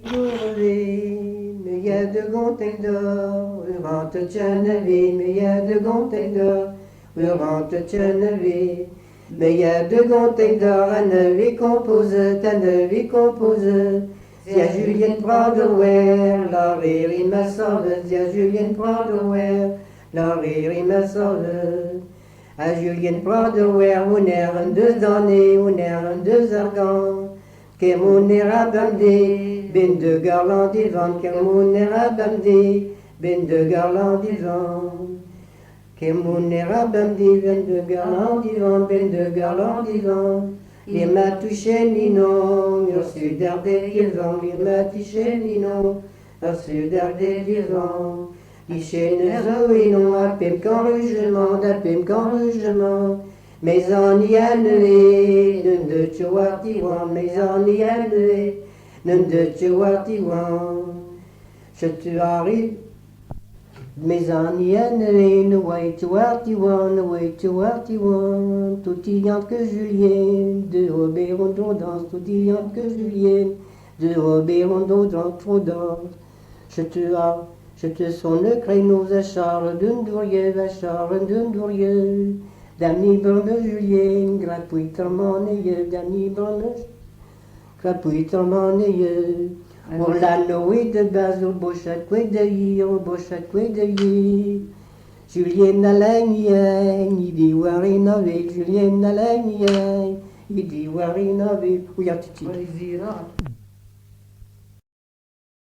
Mais y a de gontek d'or, we rentre tjenevi, mais y a de gontek d'or, we rentre tjenevi. Mais y a de gontek d'or, à nevi compose, à nevi compose. Zia Julien prend de wear, la riri ma sauve, zia Julien prend de wear, la riri ma sauve. À Julien prend de wear, on est un deux d'année, on est un deux argants. Que mon era bamdé, ben de garland divan, que mon era bamdé, ben de garland divan. Que mon era bamdé, ben de garland divan, ben de garland divan. Il m'a touché Ninon, au sud des divan, il m'a touché Ninon, au sud des divan. Les chaînes non à pim qu'enrugement, à pim qu'enrugement. Mais en y année, d'un de Tchouartiwan, mais en y année, d'un de Tchouartiwan. Je te arrive, mais en y année, nous way Tchouartiwan, nous way Tchouartiwan. Tout y a que Julien, de Robert Rondo danse, tout y a que Julien, de Robert Rondo dans trop danse. Je te sonne le créneau à Charles d'un Dourieux, à Charles d'un Dourieux. Dani Brune Julien, grapouille termonneilleux, Dani Brune, grapouille termonneilleux. Pour la noix de base, au beau château de yi, au beau château de yi. Julien à la nienne, il dit Warinové, Julien à la nienne, il dit Warinové. Oui, à Titi.